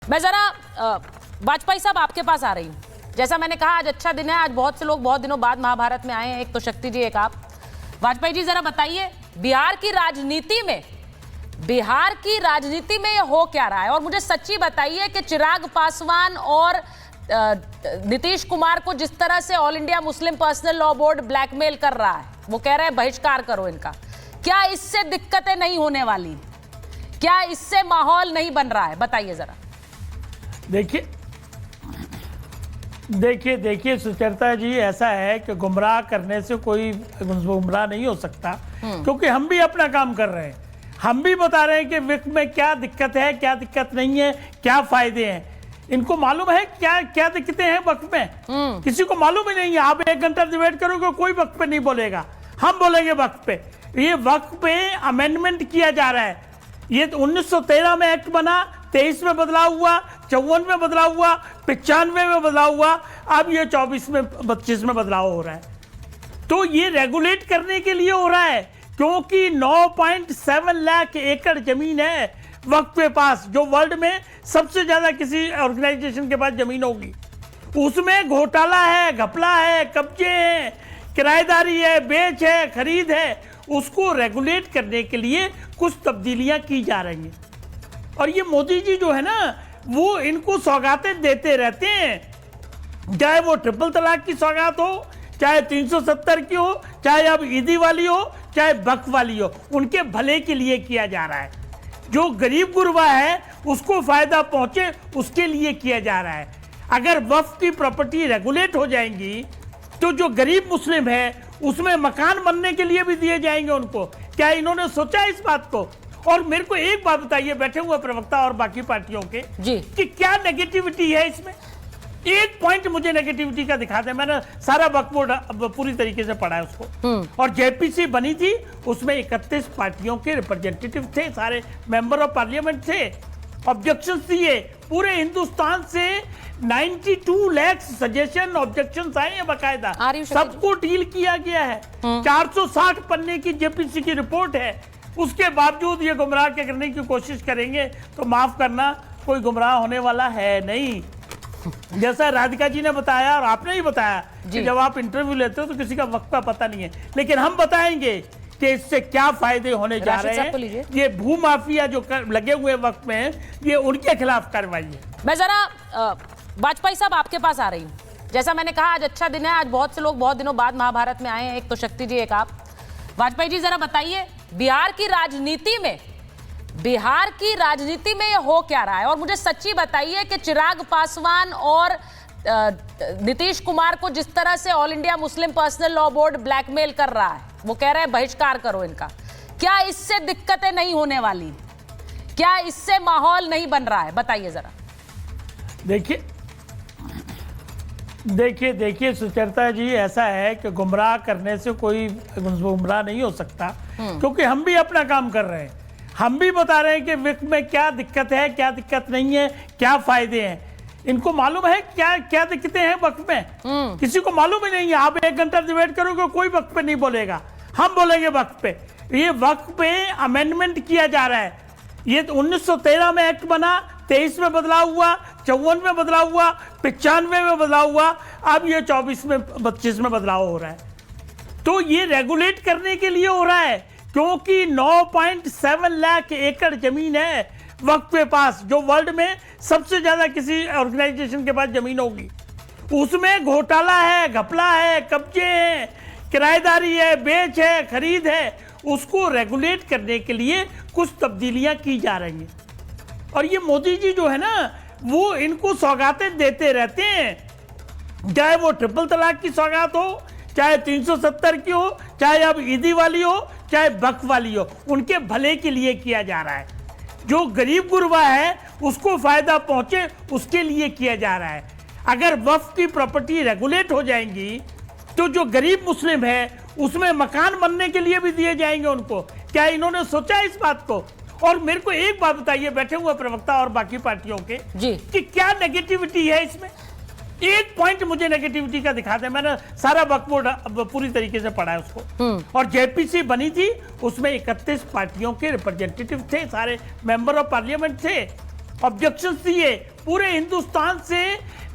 मैं जरा वाजपेयी साहब आपके पास आ रही हूँ। जैसा मैंने कहा आज अच्छा दिन है, आज बहुत से लोग बहुत दिनों बाद महाभारत में आए हैं। एक तो शक्ति जी, एक आप। वाजपेयी जी जरा बताइए, बिहार की राजनीति में ये हो क्या रहा है, और मुझे सच्ची बताइए कि चिराग पासवान और नीतीश कुमार को जिस तरह से all India Muslim personal law board blackmail कर रहा है, वो कह रहे हैं बहिष्कार करो इनका, क्या इससे दिक्कतें नहीं होने वाली? क्या इससे माहौल नहीं बन रहा है? बताइए जरा। देखिए सुचरिता जी, ऐसा है कि गुमराह करने से कोई गुमराह नहीं हो सकता, क्योंकि हम भी अपना काम कर रहे हैं। हम भी बता रहे हैं कि विक में क्या दिक्कत है, क्या दिक्कत नहीं है, क्या फायदे हैं। इनको मालूम है क्या क्या दिक्कतें हैं वक्त में? किसी को मालूम ही नहीं है। आप 1 घंटा डिबेट करोगे, कोई वक्त पे नहीं बोलेगा, हम बोलेंगे वक्त पे। ये वक्त पे अमेंडमेंट किया जा रहा है। ये 1913 में एक्ट बना, 23 में बदलाव हुआ, 54 में बदलाव हुआ, 95 में बदलाव हुआ, अब ये 24 में 25 में बदलाव हो रहा है। तो ये रेगुलेट करने के लिए हो रहा है, क्योंकि 9.7 लाख एकड़ जमीन है वक्त के पास, जो वर्ल्ड में सबसे ज्यादा किसी ऑर्गेनाइजेशन के पास जमीन होगी। उसमें घोटाला है, घपला है, कब्जे हैं, किराएदारी है, बेच है, खरीद है। उसको रेगुलेट करने के लिए कुछ तब्दीलियां की जा रही हैं। और ये मोदी जी जो है ना, वो इनको सौगातें देते रहते हैं, चाहे वो ट्रिपल तलाक की सौगात हो, चाहे 370 की हो, चाहे अब ईदी वाली हो, चाहे बक वाली हो, उनके भले के लिए किया जा रहा है। जो गरीब गुरबा है उसको फायदा पहुंचे, उसके लिए किया जा रहा है। अगर वक्फ की प्रॉपर्टी रेगुलेट हो जाएंगी तो जो गरीब मुस्लिम है उसमें मकान बनने के लिए भी दिए जाएंगे उनको। क्या इन्होंने सोचा इस बात को? और मेरे को एक बात बताइए, बैठे हुए प्रवक्ता और बाकी पार्टियों के जी, कि क्या नेगेटिविटी है इसमें? एक पॉइंट मुझे नेगेटिविटी का दिखा दे। मैंने सारा वक्फ बोर्ड पूरी तरीके से पढ़ा है उसको। और जेपीसी बनी थी, उसमें 31 पार्टियों के रिप्रेजेंटेटिव थे, सारे मेंबर ऑफ पार्लियामेंट थे। ऑब्जेक्शन दिए पूरे हिंदुस्तान से, 92 लाख सजेशन ऑब्जेक्शन आए हैं बकायदा, सबको डील किया गया है। 460 पन्ने की जेपीसी की रिपोर्ट है। उसके बावजूद ये गुमराह करने की कोशिश करेंगे तो माफ करना, कोई गुमराह होने वाला है नहीं। जैसा राधिका जी ने बताया और आपने ही बताया कि जब आप इंटरव्यू लेते हो तो किसी का वक्त का पता नहीं है, लेकिन हम बताएंगे कि इससे क्या फायदे होने जा रहे हैं। ये भू माफिया जो लगे हुए वक्त में, ये उनके खिलाफ कार्रवाई है। मैं जरा वाजपेयी साहब आपके पास आ रही हूँ। जैसा मैंने कहा आज अच्छा दिन है, आज बहुत से लोग बहुत दिनों बाद महाभारत में आए हैं। एक तो शक्ति जी, एक आप। वाजपेयी जी जरा बताइए, बिहार की राजनीति में ये हो क्या रहा है, और मुझे सच्ची बताइए कि चिराग पासवान और नीतीश कुमार को जिस तरह से all India Muslim personal law board blackmail कर रहा है, वो कह रहे हैं बहिष्कार करो इनका, क्या इससे दिक्कतें नहीं होने वाली? क्या इससे माहौल नहीं बन रहा है? बताइए जरा। देखिए सुचरिता जी, ऐसा है कि गुमराह करने से कोई गुमराह नहीं हो सकता, क्योंकि हम भी अपना काम कर रहे हैं। हम भी बता रहे हैं कि विक में क्या दिक्कत है, क्या दिक्कत नहीं है, क्या फायदे हैं। इनको मालूम है क्या क्या दिक्कतें हैं वक्त में? किसी को मालूम ही नहीं है। आप 1 घंटा डिबेट करोगे, कोई वक्त पे नहीं बोलेगा, हम बोलेंगे वक्त पे। ये वक्त पे अमेंडमेंट किया जा रहा है। ये 1913 में एक्ट बना, 23 में बदलाव हुआ, 54 में बदलाव हुआ, 95 में बदलाव हुआ, अब ये 24 में 25 में बदलाव हो रहा है। तो ये रेगुलेट करने के लिए हो रहा है, क्योंकि 9.7 लाख एकड़ जमीन है वक्त के पास, जो वर्ल्ड में सबसे ज्यादा किसी ऑर्गेनाइजेशन के पास जमीन होगी। उसमें घोटाला है, घपला है, कब्जे हैं, किराएदारी है, बेच है, खरीद है। उसको रेगुलेट करने के लिए कुछ तब्दीलियां की जा रही हैं। और ये मोदी जी जो है ना, वो इनको सौगातें देते रहते हैं, चाहे वो ट्रिपल तलाक की सौगात हो, चाहे 370 की हो, चाहे अब ईदी वाली हो, चाहे बक वाली हो, उनके भले के लिए किया जा रहा है। जो गरीब गुरबा है उसको फायदा पहुंचे, उसके लिए किया जा रहा है। अगर वक्फ की प्रॉपर्टी रेगुलेट हो जाएंगी तो जो गरीब मुस्लिम है उसमें मकान बनने के लिए भी दिए जाएंगे उनको। क्या इन्होंने सोचा इस बात को? और मेरे को एक बात बताइए, बैठे हुए प्रवक्ता और बाकी पार्टियों के जी, कि क्या नेगेटिविटी है इसमें? एक पॉइंट मुझे नेगेटिविटी का दिखा दे। मैंने सारा वक्फ बोर्ड पूरी तरीके से पढ़ा है उसको। और जेपीसी बनी थी, उसमें 31 पार्टियों के रिप्रेजेंटेटिव थे, सारे मेंबर ऑफ पार्लियामेंट थे। ऑब्जेक्शन दिए, पूरे हिंदुस्तान से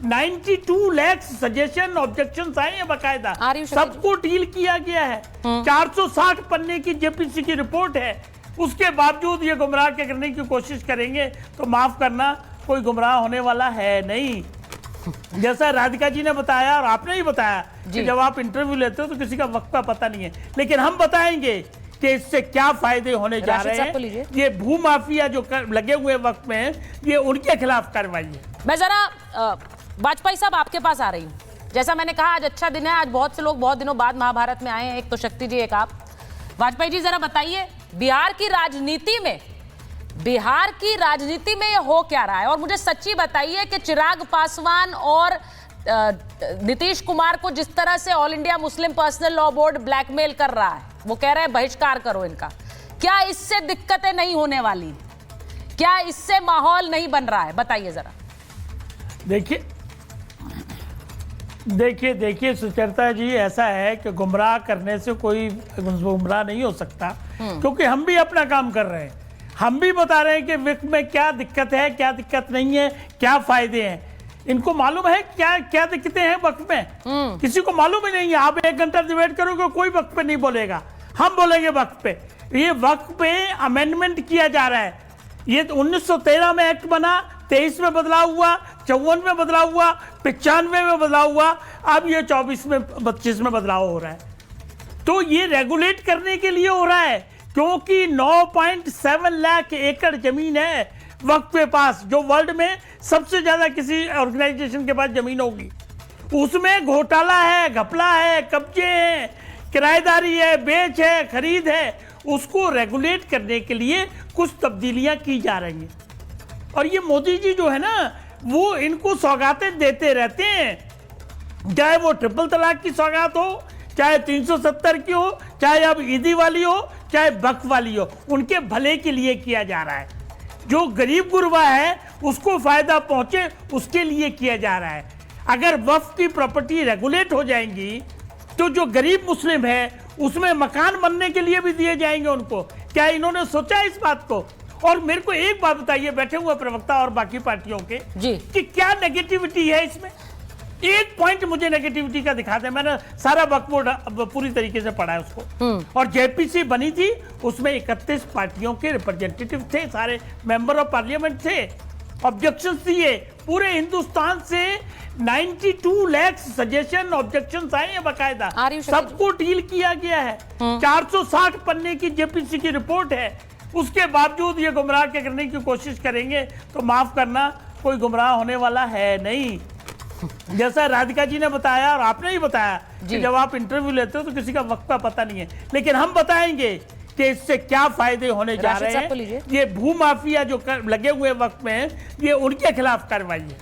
92 लाख सजेशन ऑब्जेक्शन आए हैं बकायदा, आर यू शक्ति जी? सबको डील किया गया है। 460 पन्ने की जेपीसी की रिपोर्ट है, उसके बावजूद ये गुमराह करने की कोशिश करेंगे तो माफ करना, कोई गुमराह होने वाला है नहीं। जैसा राधिका जी ने बताया और आपने ही बताया कि जब आप इंटरव्यू लेते हो तो किसी का वक्त का पता नहीं है, लेकिन हम बताएंगे कि इससे क्या फायदे होने जा रहे हैं। ये भूमाफिया जो लगे हुए वक्त में, ये उनके खिलाफ कार्रवाई है। मैं जरा वाजपेयी साहब आपके पास आ रही हूँ। जैसा मैंने कहा, आज अच्छा दिन है, आज बहुत से लोग बहुत दिनों बाद महाभारत में आए हैं, एक तो शक्ति जी, एक आप। वाजपेयी जी जरा बताइए, बिहार की राजनीति में ये हो क्या रहा है, और मुझे सच्ची बताइए कि चिराग पासवान और नीतीश कुमार को जिस तरह से all India Muslim personal law board blackmail कर रहा है, वो कह रहे हैं बहिष्कार करो इनका, क्या इससे दिक्कतें नहीं होने वाली? क्या इससे माहौल नहीं बन रहा है? बताइए जरा। देखिए सुचरिता जी, ऐसा है कि गुमराह करने से कोई गुमराह नहीं हो सकता, क्योंकि हम भी अपना काम कर रहे हैं। हम भी बता रहे हैं कि विक में क्या दिक्कत है, क्या दिक्कत नहीं है, क्या फायदे हैं। इनको मालूम है क्या क्या दिक्कतें हैं वक्त में? किसी को मालूम ही नहीं है। आप 1 घंटा डिबेट करोगे, कोई वक्त पे नहीं बोलेगा, हम बोलेंगे वक्त पे। ये वक्त पे अमेंडमेंट किया जा रहा है। ये 1913 में एक्ट बना, 23 में बदलाव हुआ, 54 में बदलाव हुआ, 95 में बदलाव हुआ, अब ये 24 में 25 में बदलाव हो रहा है। तो ये रेगुलेट करने के लिए हो रहा है, क्योंकि 9.7 लाख एकड़ जमीन है वक्त के पास, जो वर्ल्ड में सबसे ज्यादा किसी ऑर्गेनाइजेशन के पास जमीन होगी। उसमें घोटाला है, घपला है, कब्जे हैं, किराएदारी है, बेच है, खरीद है। उसको रेगुलेट करने के लिए कुछ तब्दीलियां की जा रही हैं। और ये मोदी जी जो है ना, वो इनको सौगातें देते रहते हैं, चाहे वो ट्रिपल तलाक की सौगात हो, चाहे 370 की हो, चाहे अब ईदी वाली हो, चाहे बक वाली हो, उनके भले के लिए किया जा रहा है। जो गरीब गुरबा है उसको फायदा पहुंचे, उसके लिए किया जा रहा है। अगर वक्फ की प्रॉपर्टी रेगुलेट हो जाएंगी तो जो गरीब मुस्लिम है उसमें मकान बनने के लिए भी दिए जाएंगे उनको। क्या इन्होंने सोचा इस बात को? और मेरे को एक बात बताइए, बैठे हुए प्रवक्ता और बाकी पार्टियों के जी, कि क्या नेगेटिविटी है इसमें? एक पॉइंट मुझे नेगेटिविटी का दिखा दे। मैंने सारा वक्फ बोर्ड पूरी तरीके से पढ़ा है उसको। और जेपीसी बनी थी, उसमें 31 पार्टियों के रिप्रेजेंटेटिव थे, सारे मेंबर ऑफ पार्लियामेंट थे। ऑब्जेक्शन दिए, पूरे हिंदुस्तान से 92 लाख सजेशन ऑब्जेक्शन आए हैं बकायदा, सबको डील किया गया है। 460 पन्ने की जेपीसी की रिपोर्ट है, उसके बावजूद ये गुमराह करने की कोशिश करेंगे तो माफ करना, कोई गुमराह होने वाला है नहीं। जैसा राधिका जी ने बताया और आपने ही बताया कि जब आप इंटरव्यू लेते हो तो किसी का वक्त का पता नहीं है, लेकिन हम बताएंगे कि इससे क्या फायदे होने जा रहे हैं। ये भूमाफिया जो लगे हुए वक्त में, ये उनके खिलाफ कार्रवाई है।